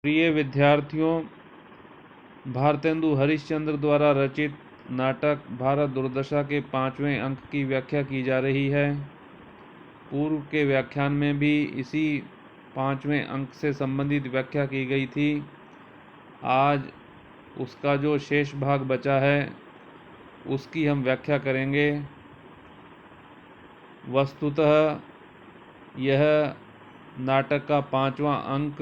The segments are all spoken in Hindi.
प्रिय विद्यार्थियों, भारतेंदु हरिश्चंद्र द्वारा रचित नाटक भारत दुर्दशा के 5वें अंक की व्याख्या की जा रही है। पूर्व के व्याख्यान में भी इसी 5वें अंक से संबंधित व्याख्या की गई थी। आज उसका जो शेष भाग बचा है उसकी हम व्याख्या करेंगे। वस्तुतः यह नाटक का 5वां अंक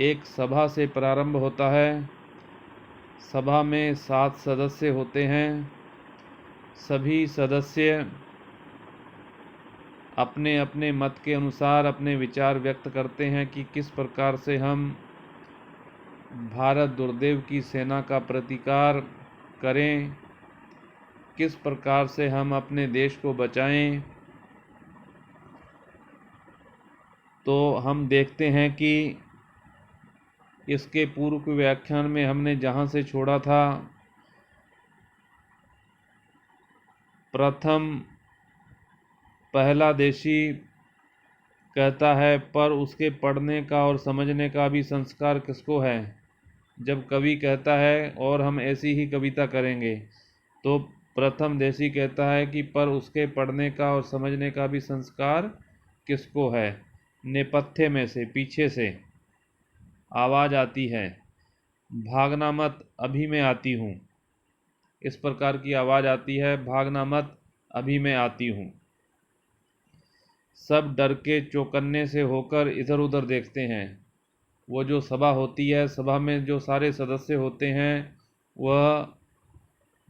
एक सभा से प्रारंभ होता है। सभा में 7 सदस्य होते हैं। सभी सदस्य अपने अपने मत के अनुसार अपने विचार व्यक्त करते हैं कि किस प्रकार से हम भारत दुर्देव की सेना का प्रतिकार करें, किस प्रकार से हम अपने देश को बचाएं। तो हम देखते हैं कि इसके पूर्व के व्याख्यान में हमने जहाँ से छोड़ा था, प्रथम पहला देशी कहता है पर उसके पढ़ने का और समझने का भी संस्कार किसको है। जब कवि कहता है और हम ऐसी ही कविता करेंगे, तो प्रथम देशी कहता है कि पर उसके पढ़ने का और समझने का भी संस्कार किसको है। नेपथ्य में से पीछे से आवाज़ आती है, भागना मत अभी मैं आती हूँ। इस प्रकार की आवाज़ आती है, भागना मत अभी मैं आती हूँ। सब डर के चौकन्ने से होकर इधर उधर देखते हैं। वो जो सभा होती है, सभा में जो सारे सदस्य होते हैं, वह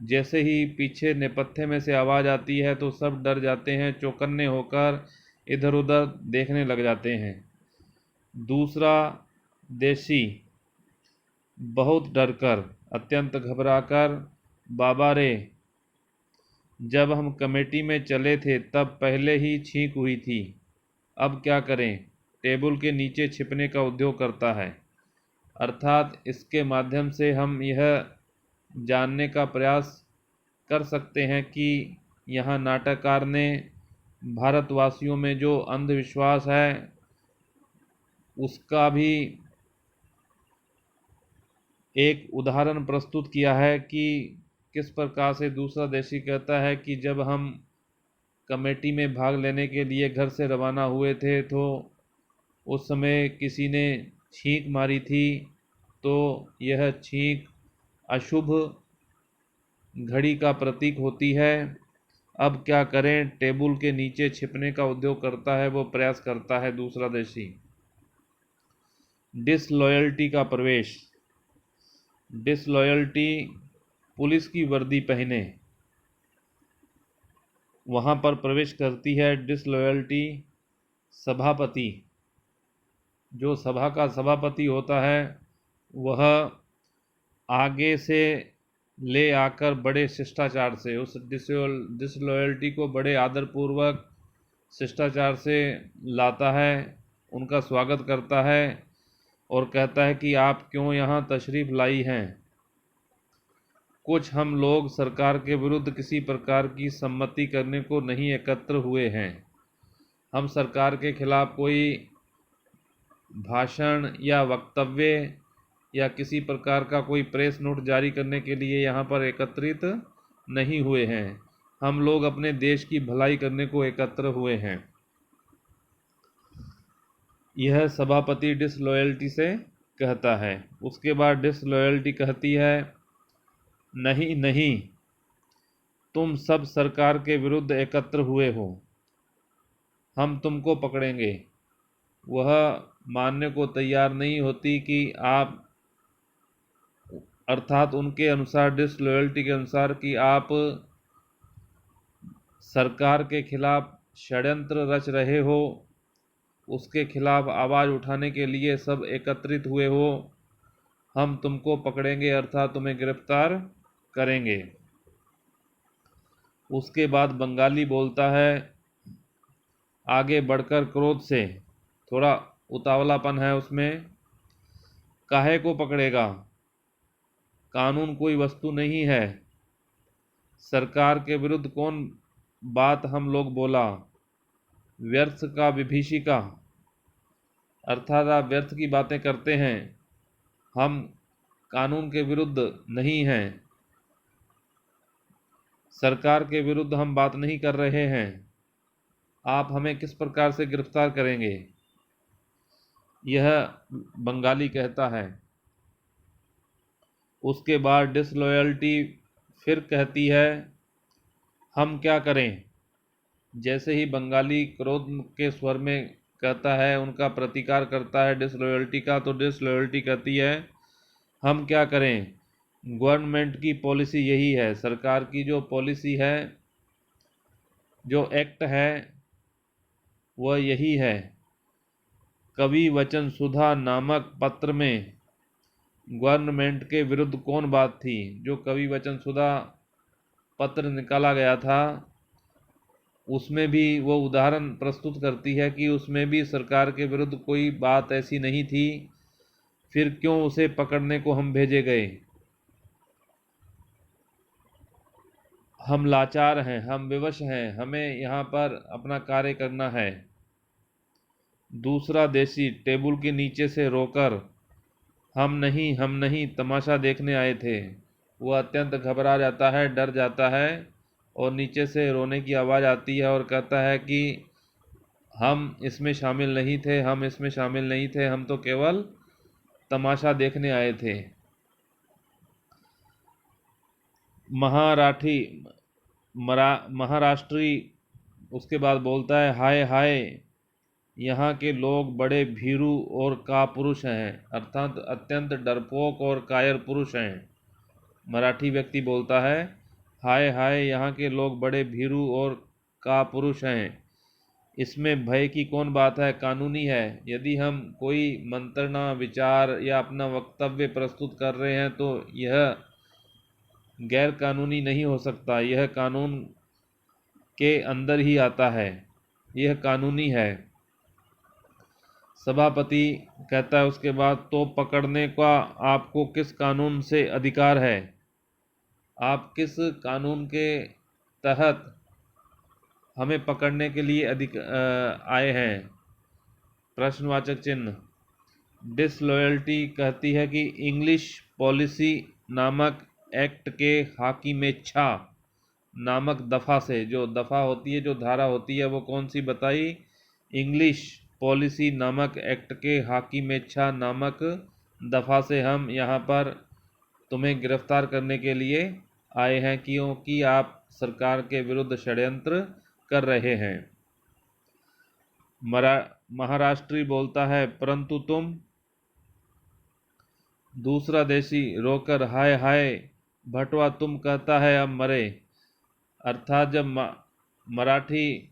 जैसे ही पीछे नेपथ्य में से आवाज़ आती है तो सब डर जाते हैं, चौकन्ने होकर इधर उधर देखने लग जाते हैं। दूसरा देशी बहुत डरकर, अत्यंत घबराकर, बाबा रे, जब हम कमेटी में चले थे तब पहले ही छींक हुई थी, अब क्या करें, टेबल के नीचे छिपने का उद्योग करता है। अर्थात इसके माध्यम से हम यह जानने का प्रयास कर सकते हैं कि यहाँ नाटककार ने भारतवासियों में जो अंधविश्वास है उसका भी एक उदाहरण प्रस्तुत किया है कि किस प्रकार से दूसरा देशी कहता है कि जब हम कमेटी में भाग लेने के लिए घर से रवाना हुए थे तो उस समय किसी ने छींक मारी थी, तो यह छींक अशुभ घड़ी का प्रतीक होती है। अब क्या करें, टेबल के नीचे छिपने का उद्योग करता है, वो प्रयास करता है दूसरा देशी। डिसलॉयल्टी का प्रवेश। डिसलॉयल्टी पुलिस की वर्दी पहने वहाँ पर प्रवेश करती है। डिसलॉयल्टी सभापति, जो सभा का सभापति होता है, वह आगे से ले आकर बड़े शिष्टाचार से उस डिसलॉयल्टी को बड़े आदरपूर्वक शिष्टाचार से लाता है, उनका स्वागत करता है और कहता है कि आप क्यों यहाँ तशरीफ़ लाई हैं। कुछ हम लोग सरकार के विरुद्ध किसी प्रकार की सम्मति करने को नहीं एकत्र हुए हैं। हम सरकार के खिलाफ कोई भाषण या वक्तव्य या किसी प्रकार का कोई प्रेस नोट जारी करने के लिए यहाँ पर एकत्रित नहीं हुए हैं। हम लोग अपने देश की भलाई करने को एकत्र हुए हैं। यह सभापति डिसलॉयल्टी से कहता है। उसके बाद डिसलॉयल्टी कहती है, नहीं नहीं, तुम सब सरकार के विरुद्ध एकत्र हुए हो, हम तुमको पकड़ेंगे। वह मानने को तैयार नहीं होती कि आप, अर्थात उनके अनुसार, डिसलॉयल्टी के अनुसार, कि आप सरकार के खिलाफ षड्यंत्र रच रहे हो, उसके खिलाफ आवाज़ उठाने के लिए सब एकत्रित हुए हो, हम तुमको पकड़ेंगे, अर्थात तुम्हें गिरफ्तार करेंगे। उसके बाद बंगाली बोलता है, आगे बढ़कर क्रोध से, थोड़ा उतावलापन है उसमें, काहे को पकड़ेगा, कानून कोई वस्तु नहीं है, सरकार के विरुद्ध कौन बात हम लोग बोला, व्यर्थ का विभीषिका, अर्थात आप व्यर्थ की बातें करते हैं, हम कानून के विरुद्ध नहीं हैं, सरकार के विरुद्ध हम बात नहीं कर रहे हैं, आप हमें किस प्रकार से गिरफ्तार करेंगे? यह बंगाली कहता है। उसके बाद डिसलॉयल्टी फिर कहती है, हम क्या करें? जैसे ही बंगाली क्रोध के स्वर में कहता है, उनका प्रतिकार करता है डिसलॉयल्टी का, तो डिसलॉयल्टी कहती है, हम क्या करें? गवर्नमेंट की पॉलिसी यही है, सरकार की जो पॉलिसी है, जो एक्ट है, वह यही है। कवि वचन सुधा नामक पत्र में गवर्नमेंट के विरुद्ध कौन बात थी? जो कवि वचन सुधा पत्र निकाला गया था, उसमें भी वो उदाहरण प्रस्तुत करती है कि उसमें भी सरकार के विरुद्ध कोई बात ऐसी नहीं थी, फिर क्यों उसे पकड़ने को हम भेजे गए? हम लाचार हैं, हम विवश हैं, हमें यहाँ पर अपना कार्य करना है। दूसरा देशी टेबल के नीचे से रोकर, हम नहीं तमाशा देखने आए थे। वह अत्यंत घबरा जाता है, डर जाता है और नीचे से रोने की आवाज़ आती है और कहता है कि हम इसमें शामिल नहीं थे, हम इसमें शामिल नहीं थे, हम तो केवल तमाशा देखने आए थे। महाराष्ट्री उसके बाद बोलता है, हाय हाय, यहाँ के लोग बड़े भीरू और कापुरुष हैं, अर्थात अत्यंत डरपोक और कायर पुरुष हैं। मराठी व्यक्ति बोलता है, हाय हाय, यहाँ के लोग बड़े भीरू और कापुरुष हैं। इसमें भय की कौन बात है? कानूनी है। यदि हम कोई मंत्रणा, विचार या अपना वक्तव्य प्रस्तुत कर रहे हैं तो यह गैर कानूनी नहीं हो सकता, यह कानून के अंदर ही आता है, यह कानूनी है। सभापति कहता है उसके बाद, तो पकड़ने का आपको किस कानून से अधिकार है? आप किस कानून के तहत हमें पकड़ने के लिए आए हैं? प्रश्नवाचक चिन्ह। डिसलॉयल्टी कहती है कि इंग्लिश पॉलिसी नामक एक्ट के हाकिमेच्छा नामक दफ़ा से, जो दफ़ा होती है, जो धारा होती है, वो कौन सी बताई? इंग्लिश पॉलिसी नामक एक्ट के हाकिमेच्छा नामक दफ़ा से हम यहाँ पर तुम्हें गिरफ्तार करने के लिए आए हैं, क्योंकि आप सरकार के विरुद्ध षड्यंत्र कर रहे हैं। महाराष्ट्री बोलता है, परंतु तुम। दूसरा देशी रोकर, हाय हाय भटवा, तुम कहता है अब मरे। अर्थात जब मराठी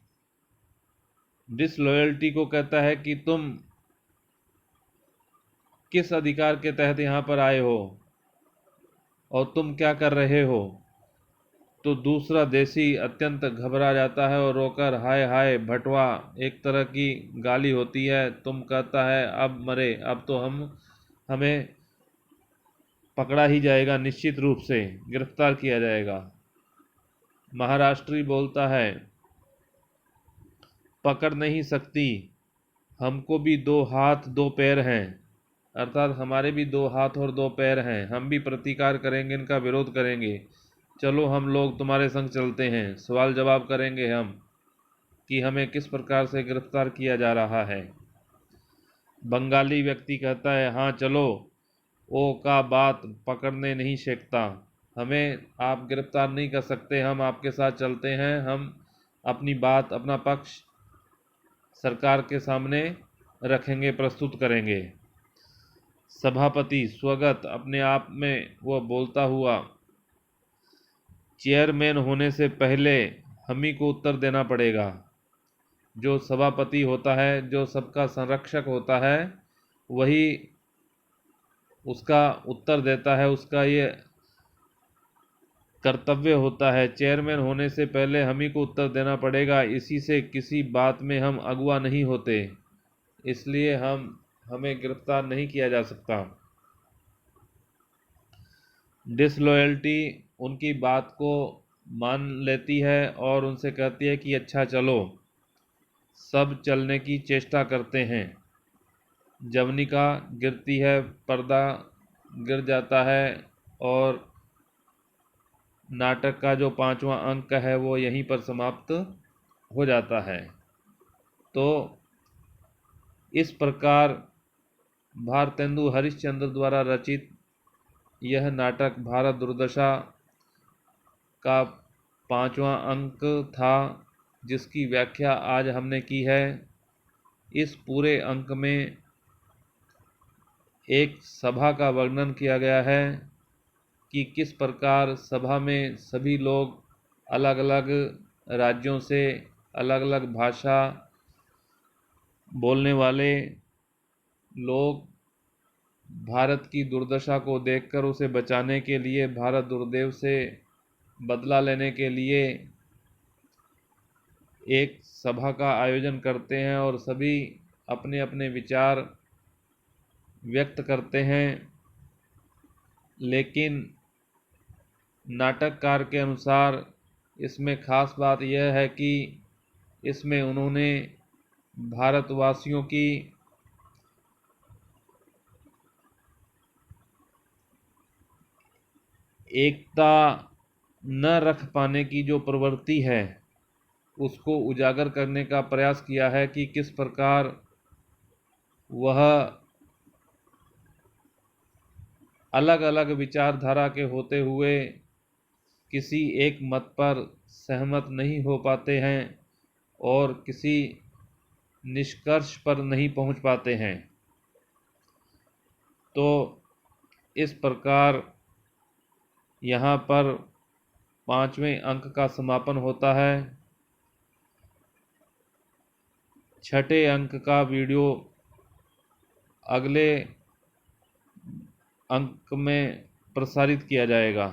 डिसलॉयल्टी को कहता है कि तुम किस अधिकार के तहत यहाँ पर आए हो और तुम क्या कर रहे हो, तो दूसरा देशी अत्यंत घबरा जाता है और रोकर, हाय हाय भटवा, एक तरह की गाली होती है, तुम कहता है अब मरे, अब तो हमें पकड़ा ही जाएगा, निश्चित रूप से गिरफ्तार किया जाएगा। महाराष्ट्री बोलता है, पकड़ नहीं सकती, हमको भी दो हाथ दो पैर हैं, अर्थात हमारे भी दो हाथ और दो पैर हैं, हम भी प्रतिकार करेंगे, इनका विरोध करेंगे। चलो हम लोग तुम्हारे संग चलते हैं, सवाल जवाब करेंगे हम कि हमें किस प्रकार से गिरफ्तार किया जा रहा है। बंगाली व्यक्ति कहता है, हाँ चलो, ओ का बात पकड़ने नहीं शेकता, हमें आप गिरफ्तार नहीं कर सकते, हम आपके साथ चलते हैं, हम अपनी बात, अपना पक्ष सरकार के सामने रखेंगे, प्रस्तुत करेंगे। सभापति स्वगत अपने आप में वह बोलता हुआ, चेयरमैन होने से पहले हम ही को उत्तर देना पड़ेगा। जो सभापति होता है, जो सबका संरक्षक होता है, वही उसका उत्तर देता है, उसका ये कर्तव्य होता है। चेयरमैन होने से पहले हम ही को उत्तर देना पड़ेगा, इसी से किसी बात में हम अगुआ नहीं होते, इसलिए हमें गिरफ्तार नहीं किया जा सकता। डिसलॉयल्टी उनकी बात को मान लेती है और उनसे कहती है कि अच्छा चलो, सब चलने की चेष्टा करते हैं। जवनिका गिरती है, पर्दा गिर जाता है और नाटक का जो 5वां अंक है वो यहीं पर समाप्त हो जाता है। तो इस प्रकार भारतेंदु हरिश्चंद्र द्वारा रचित यह नाटक भारत दुर्दशा का 5वां अंक था, जिसकी व्याख्या आज हमने की है। इस पूरे अंक में एक सभा का वर्णन किया गया है कि किस प्रकार सभा में सभी लोग अलग अलग राज्यों से, अलग अलग भाषा बोलने वाले लोग भारत की दुर्दशा को देखकर उसे बचाने के लिए, भारत दुर्देव से बदला लेने के लिए एक सभा का आयोजन करते हैं और सभी अपने अपने विचार व्यक्त करते हैं। लेकिन नाटककार के अनुसार इसमें खास बात यह है कि इसमें उन्होंने भारतवासियों की एकता न रख पाने की जो प्रवृत्ति है उसको उजागर करने का प्रयास किया है कि किस प्रकार वह अलग अलग विचारधारा के होते हुए किसी एक मत पर सहमत नहीं हो पाते हैं और किसी निष्कर्ष पर नहीं पहुंच पाते हैं। तो इस प्रकार यहाँ पर 5वें अंक का समापन होता है। 6ठे अंक का वीडियो अगले अंक में प्रसारित किया जाएगा।